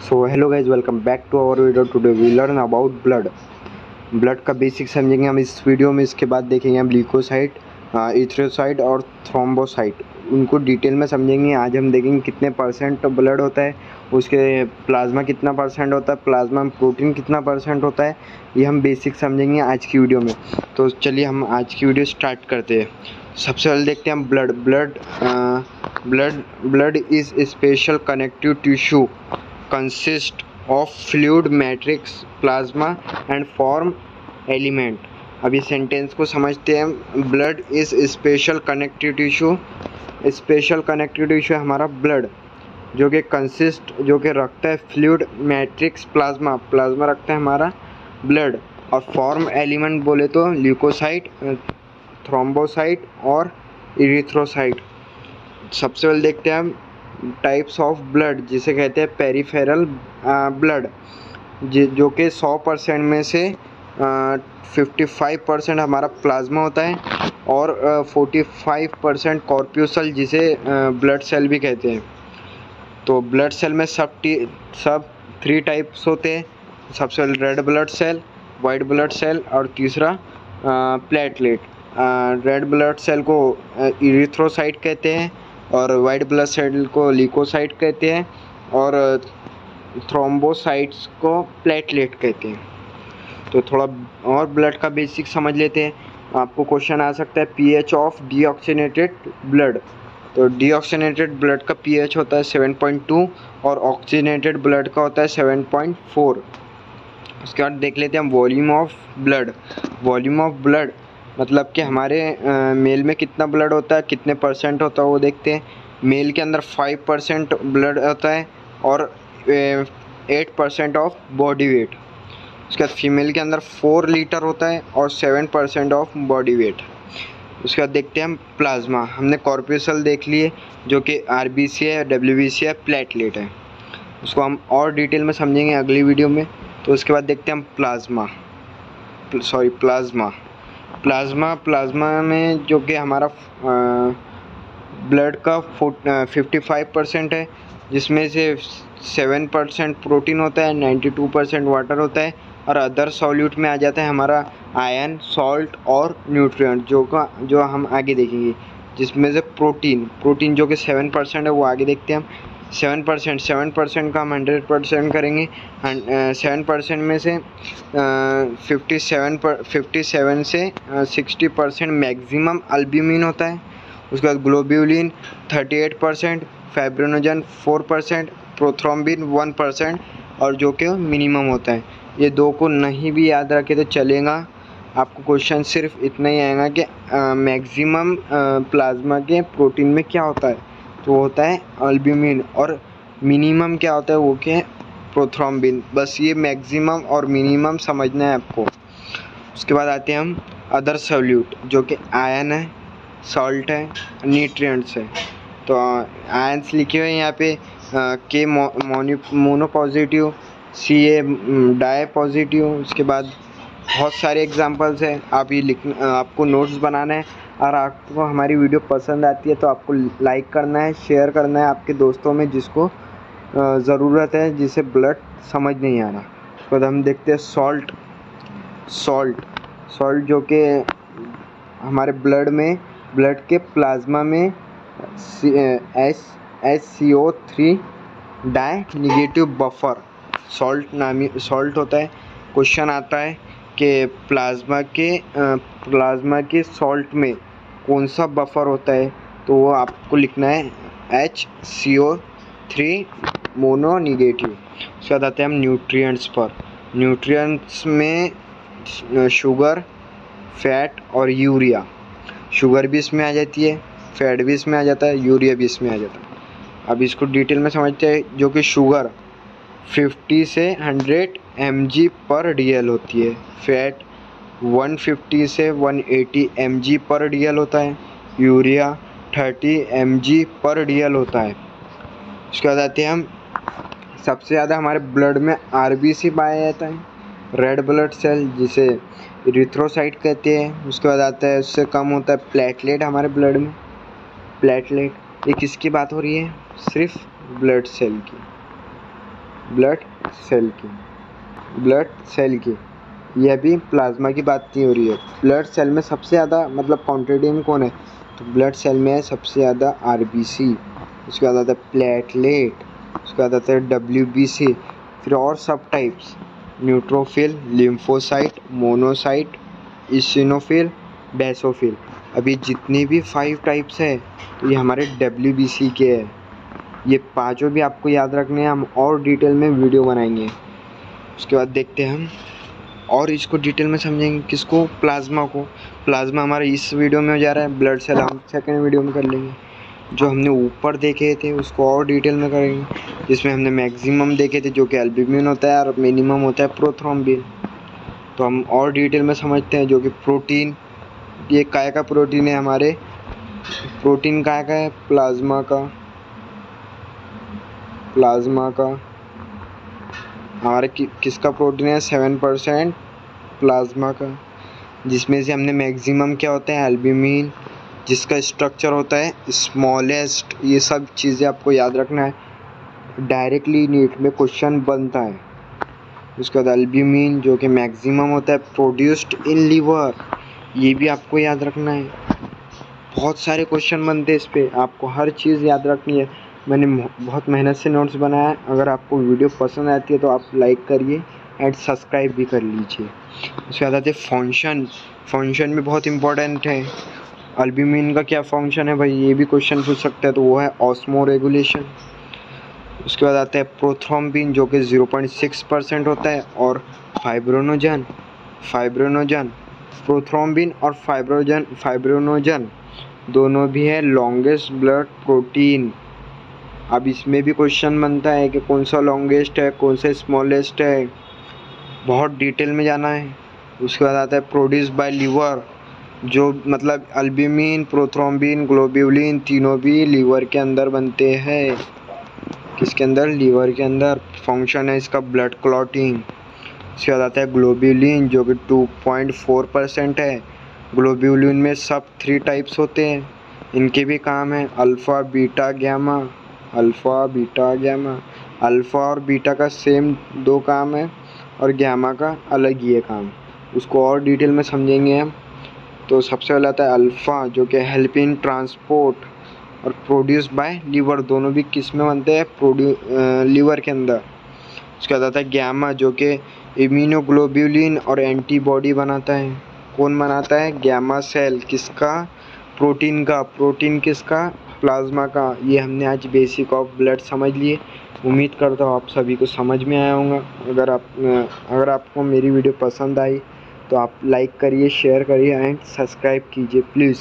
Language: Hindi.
So hello guys, welcome back to our video. Today we learn about blood का बेसिक समझेंगे हम इस वीडियो में। इसके बाद देखेंगे हम ल्यूकोसाइट, इथ्रोसाइट और थ्रोम्बोसाइट, उनको डिटेल में समझेंगे। आज हम देखेंगे कितने परसेंट ब्लड होता है, उसके प्लाज्मा कितना परसेंट होता है, प्लाज्मा में प्रोटीन कितना परसेंट होता है, ये हम बेसिक समझेंगे आज की वीडियो में। तो चलिए हम आज की वीडियो स्टार्ट करते हैं। सबसे पहले देखते हैं हम blood is special connective tissue consist of fluid matrix plasma and form element। अब इस सेंटेंस को समझते हैं। Blood is special connective tissue, special connective tissue हमारा ब्लड, जो कि कंसिस्ट, जो कि रखता है फ्लूइड मैट्रिक्स प्लाज्मा, प्लाज्मा रखता है हमारा ब्लड। और फॉर्म एलिमेंट बोले तो ल्यूकोसाइट, थ्रोम्बोसाइट और इरिथ्रोसाइट। सबसे पहले देखते हैं हम टाइप्स ऑफ ब्लड, जिसे कहते हैं पेरिफेरल ब्लड, जो कि 100% में से 55% हमारा प्लाज्मा होता है और 45% कॉर्प्यूसल, जिसे ब्लड सेल भी कहते हैं। तो ब्लड सेल में सब 3 टाइप्स होते हैं। सबसे पहले red blood cell, white blood cell और तीसरा प्लेटलेट। रेड ब्लड सेल को इरिथ्रोसाइट कहते हैं और वाइट ब्लड सेल को ल्यूकोसाइट कहते हैं और थ्रोम्बोसाइट्स को प्लेटलेट कहते हैं। तो थोड़ा और ब्लड का बेसिक समझ लेते हैं। आपको क्वेश्चन आ सकता है पीएच ऑफ डीऑक्सीनेटेड ब्लड। तो डीऑक्सीनेटेड ब्लड का पीएच होता है 7.2 और ऑक्सीनेटेड ब्लड का होता है 7.4। उसके बाद देख लेते हैं हम volume of blood. Volume of blood मतलब कि हमारे मेल में कितना ब्लड होता है, कितने परसेंट होता है वो देखते हैं। मेल के अंदर 5% ब्लड होता है और 8% ऑफ बॉडी वेट। उसके बाद फीमेल के अंदर 4 लीटर होता है और 7% ऑफ बॉडी वेट। उसके बाद देखते हैं हम प्लाज्मा। हमने कॉर्प्यूसल देख लिए, जो कि आरबीसी है, डब्ल्यूबीसी है, प्लेटलेट है। उसको हम और डिटेल में समझेंगे अगली वीडियो में। तो उसके बाद देखते हैं हम प्लाज्मा में जो कि हमारा ब्लड का 55% है, जिसमें से 7% प्रोटीन होता है, 92% वाटर होता है और अदर सॉल्यूट में आ जाता है हमारा आयरन, सॉल्ट और न्यूट्रिएंट, जो हम आगे देखेंगे। जिसमें से प्रोटीन जो कि 7% है, वो आगे देखते हैं हम। 7% का हम 100% करेंगे। 7% में से 57 से 60% मैक्सिमम अल्ब्यूमिन होता है। उसके बाद ग्लोब्यूलिन 38%, फाइब्रिनोजन 4%, प्रोथ्रोम्बिन 1% और जो कि मिनिमम होता है। ये 2 को नहीं भी याद रखे तो चलेगा। आपको क्वेश्चन सिर्फ इतना ही आएगा कि मैक्सिमम प्लाज्मा के प्रोटीन में क्या होता है, तो वो होता है अल्ब्यूमिन, और मिनिमम क्या होता है, वो क्या है, प्रोथ्रोम्बिन। बस ये मैक्सिमम और मिनिमम समझना है आपको। उसके बाद आते हैं हम अदर सॉल्यूट, जो कि आयन है, सॉल्ट है, न्यूट्रिएंट्स है। तो आयन्स लिखे हुए हैं यहाँ पे, के मोनो पॉजिटिव, सी ए डाई पॉजिटिव। उसके बाद बहुत सारे एग्जांपल्स हैं। आप ये आपको नोट्स बनाना है। और आपको हमारी वीडियो पसंद आती है तो आपको लाइक करना है, शेयर करना है आपके दोस्तों में जिसको ज़रूरत है, जिसे ब्लड समझ नहीं आ रहा। उसके बाद हम देखते हैं सॉल्ट, जो कि हमारे ब्लड के प्लाज्मा में HCO3 die negative buffer salt होता है। क्वेश्चन आता है कि प्लाज्मा के सॉल्ट में कौन सा बफर होता है, तो वो आपको लिखना है HCO3 मोनो निगेटिव। उसके बाद आते हैं हम न्यूट्रिएंट्स पर। न्यूट्रिएंट्स में शुगर, फैट और यूरिया। शुगर भी इसमें आ जाती है, फैट भी इसमें आ जाता है, यूरिया भी इसमें आ जाता है। अब इसको डिटेल में समझते हैं। जो कि शुगर 50 से 100 mg पर DL होती है, फैट 150 से 180 mg पर DL होता है, यूरिया 30 mg पर DL होता है। उसके बाद आते हैं हम, सबसे ज़्यादा हमारे ब्लड में आरबीसी पाया जाता है, रेड ब्लड सेल, जिसे इरिथ्रोसाइट कहते हैं। उसके बाद आता है, उससे कम होता है प्लेटलेट हमारे ब्लड में। प्लेटलेट, ये किसकी बात हो रही है, सिर्फ ब्लड सेल की। ब्लड सेल की, ब्लड सेल की, यह भी प्लाज्मा की बात नहीं हो रही है। ब्लड सेल में सबसे ज़्यादा मतलब क्वांटिटी में कौन है, तो ब्लड सेल में है सबसे ज़्यादा आरबीसी, उसके बाद आता है प्लेटलेट, उसके बाद आता है डब्ल्यूबीसी, फिर और सब types neutrophil, lymphocyte, monocyte, eosinophil, basophil. अभी जितनी भी 5 टाइप्स है तो ये हमारे डब्ल्यूबीसी के हैं। ये पांचों भी आपको याद रखने हैं, हम और डिटेल में वीडियो बनाएंगे। उसके बाद देखते हैं हम और इसको डिटेल में समझेंगे, किसको, प्लाज्मा को। प्लाज्मा हमारा इस वीडियो में हो जा रहा है, ब्लड सेल हम सेकेंड वीडियो में कर लेंगे। जो हमने ऊपर देखे थे उसको और डिटेल में करेंगे, जिसमें हमने मैक्सिमम देखे थे जो कि एल्ब्यूमिन होता है और मिनिमम होता है प्रोथ्रोम्बिन। तो हम और डिटेल में समझते हैं, जो कि प्रोटीन, ये काय का प्रोटीन है हमारे, प्रोटीन काय का है, प्लाज्मा का, प्लाज्मा का हमारे किसका प्रोटीन है, 7% प्लाज्मा का, जिसमें से हमने मैक्सिमम क्या होता है, एल्ब्यूमिन, जिसका स्ट्रक्चर होता है स्मॉलेस्ट। ये सब चीज़ें आपको याद रखना है, डायरेक्टली नीट में क्वेश्चन बनता है। उसके बाद एल्ब्यूमिन जो कि मैक्सिमम होता है प्रोड्यूस्ड इन लीवर, ये भी आपको याद रखना है। बहुत सारे क्वेश्चन बनते हैं इस पर, आपको हर चीज़ याद रखनी है। मैंने बहुत मेहनत से नोट्स बनाया है। अगर आपको वीडियो पसंद आती है तो आप लाइक करिए एंड सब्सक्राइब भी कर लीजिए। उसके बाद आते हैं फंक्शन, फंक्शन भी बहुत इंपॉर्टेंट है। एल्ब्यूमिन का क्या फंक्शन है भाई, ये भी क्वेश्चन पूछ सकते हैं, तो वो है ऑस्मो रेगुलेशन। उसके बाद आता है प्रोथ्रोम्बिन जो कि 0.6% होता है, और फाइब्रोनोजन, फाइब्रोनोजन, प्रोथ्रोम्बिन और फाइब्रोनोजन दोनों भी है लॉन्गेस्ट ब्लड प्रोटीन। अब इसमें भी क्वेश्चन बनता है कि कौन सा लॉन्गेस्ट है, कौन सा स्मॉलेस्ट है, बहुत डिटेल में जाना है। उसके बाद आता है प्रोड्यूस बाय लीवर, जो मतलब एल्ब्यूमिन, प्रोथ्रोम्बिन, ग्लोब्यूलिन तीनों भी लीवर के अंदर बनते हैं। किसके अंदर, लीवर के अंदर। फंक्शन है इसका ब्लड क्लॉटिंग। उसके बाद आता है ग्लोब्यूलिन जो कि 2.4% है। ग्लोब्यूलिन में सब 3 टाइप्स होते हैं, इनके भी काम है alpha, beta, gamma, alpha, beta, gamma. Alpha और बीटा का सेम 2 काम है और गामा का अलग ही है काम, उसको और डिटेल में समझेंगे हम। तो सबसे पहले आता है अल्फ़ा जो कि हेल्प इन ट्रांसपोर्ट और प्रोड्यूस बाय लीवर, दोनों भी किस में बनते हैं, लीवर के अंदर। उसके बाद आता है गामा जो कि इम्यूनोग्लोब्यूलिन और एंटीबॉडी बनाता है। कौन बनाता है, गामा सेल, किसका, प्रोटीन का। प्रोटीन किसका, प्लाज्मा का। ये हमने आज बेसिक ऑफ ब्लड समझ लिए। उम्मीद करता हूँ आप सभी को समझ में आया होगा। अगर आपको मेरी वीडियो पसंद आई तो आप लाइक करिए, शेयर करिए एंड सब्सक्राइब कीजिए प्लीज़।